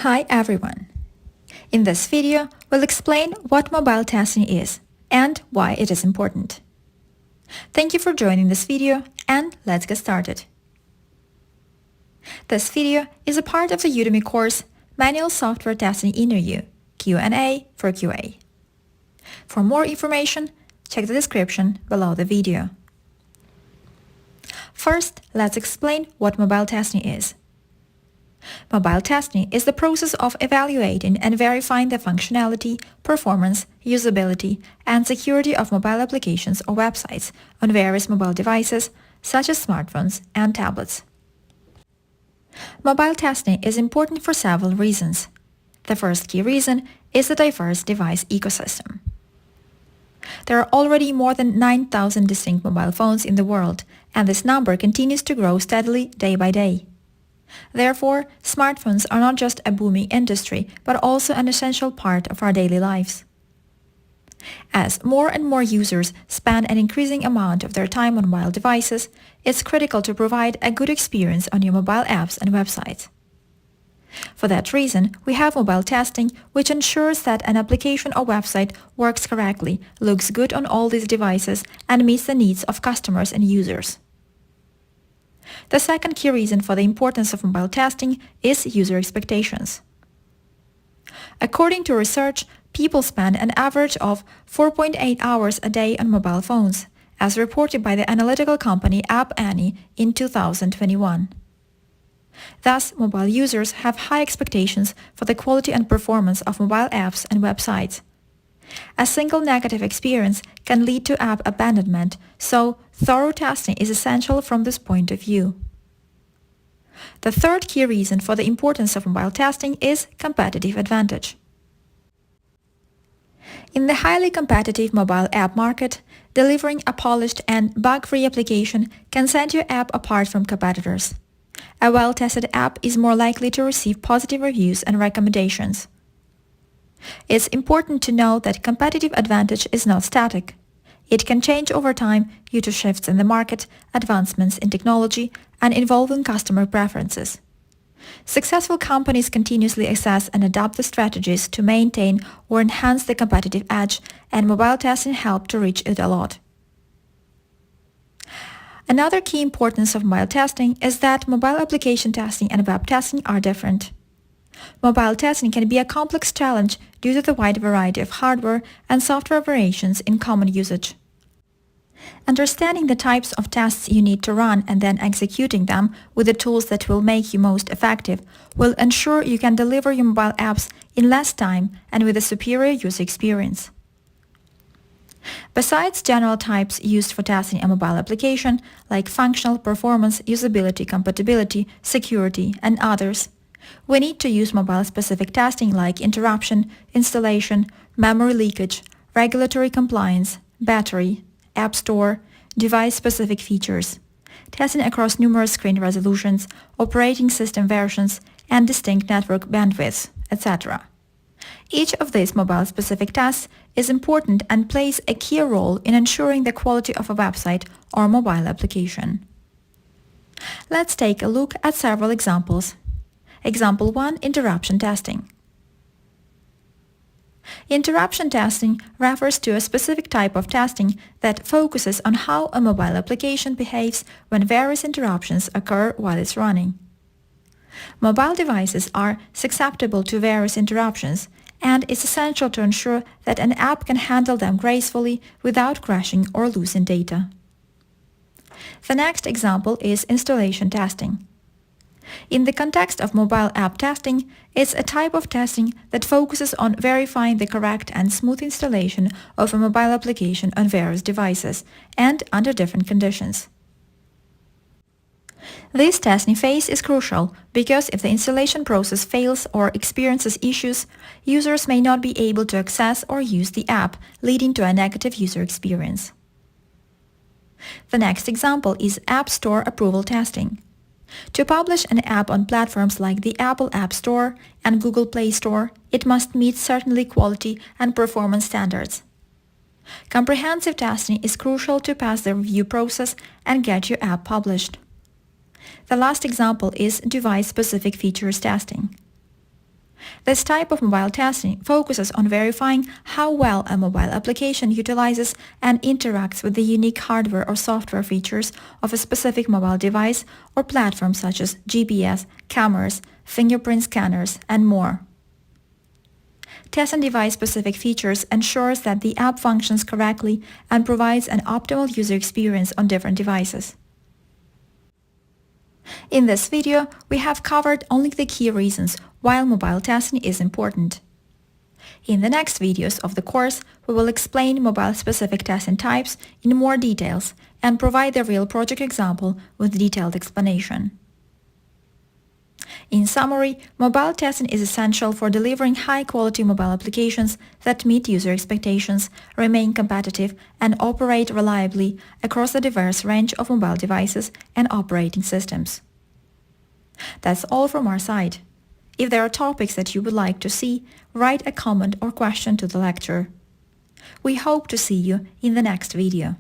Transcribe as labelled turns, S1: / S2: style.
S1: Hi everyone! In this video, we'll explain what mobile testing is and why it is important. Thank you for joining this video and let's get started. This video is a part of the Udemy course Manual Software Testing Interview Q&A for QA. For more information, check the description below the video. First, let's explain what mobile testing is. Mobile testing is the process of evaluating and verifying the functionality, performance, usability, and security of mobile applications or websites on various mobile devices, such as smartphones and tablets. Mobile testing is important for several reasons. The first key reason is the diverse device ecosystem. There are already more than 9,000 distinct mobile phones in the world, and this number continues to grow steadily day by day. Therefore, smartphones are not just a booming industry, but also an essential part of our daily lives. As more and more users spend an increasing amount of their time on mobile devices, it's critical to provide a good experience on your mobile apps and websites. For that reason, we have mobile testing, which ensures that an application or website works correctly, looks good on all these devices, and meets the needs of customers and users. The second key reason for the importance of mobile testing is user expectations. According to research, people spend an average of 4.8 hours a day on mobile phones, as reported by the analytical company App Annie in 2021. Thus, mobile users have high expectations for the quality and performance of mobile apps and websites. A single negative experience can lead to app abandonment, so thorough testing is essential from this point of view. The third key reason for the importance of mobile testing is competitive advantage. In the highly competitive mobile app market, delivering a polished and bug-free application can set your app apart from competitors. A well-tested app is more likely to receive positive reviews and recommendations. It's important to know that competitive advantage is not static. It can change over time due to shifts in the market, advancements in technology, and evolving customer preferences. Successful companies continuously assess and adapt the strategies to maintain or enhance the competitive edge, and mobile testing helps to reach it a lot. Another key importance of mobile testing is that mobile application testing and web testing are different. Mobile testing can be a complex challenge due to the wide variety of hardware and software variations in common usage. Understanding the types of tests you need to run and then executing them with the tools that will make you most effective will ensure you can deliver your mobile apps in less time and with a superior user experience. Besides general types used for testing a mobile application, like functional, performance, usability, compatibility, security, and others, we need to use mobile-specific testing like interruption, installation, memory leakage, regulatory compliance, battery, app store, device-specific features, testing across numerous screen resolutions, operating system versions, and distinct network bandwidths, etc. Each of these mobile-specific tests is important and plays a key role in ensuring the quality of a website or mobile application. Let's take a look at several examples. Example 1. Interruption testing. Interruption testing refers to a specific type of testing that focuses on how a mobile application behaves when various interruptions occur while it's running. Mobile devices are susceptible to various interruptions, and it's essential to ensure that an app can handle them gracefully without crashing or losing data. The next example is installation testing. In the context of mobile app testing, it's a type of testing that focuses on verifying the correct and smooth installation of a mobile application on various devices and under different conditions. This testing phase is crucial because if the installation process fails or experiences issues, users may not be able to access or use the app, leading to a negative user experience. The next example is App Store approval testing. To publish an app on platforms like the Apple App Store and Google Play Store, it must meet certain quality and performance standards. Comprehensive testing is crucial to pass the review process and get your app published. The last example is device-specific features testing. This type of mobile testing focuses on verifying how well a mobile application utilizes and interacts with the unique hardware or software features of a specific mobile device or platform such as GPS, cameras, fingerprint scanners, and more. Testing device-specific features ensures that the app functions correctly and provides an optimal user experience on different devices. In this video, we have covered only the key reasons why mobile testing is important. In the next videos of the course, we will explain mobile-specific testing types in more details and provide a real project example with detailed explanation. In summary, mobile testing is essential for delivering high-quality mobile applications that meet user expectations, remain competitive, and operate reliably across a diverse range of mobile devices and operating systems. That's all from our side. If there are topics that you would like to see, write a comment or question to the lecturer. We hope to see you in the next video.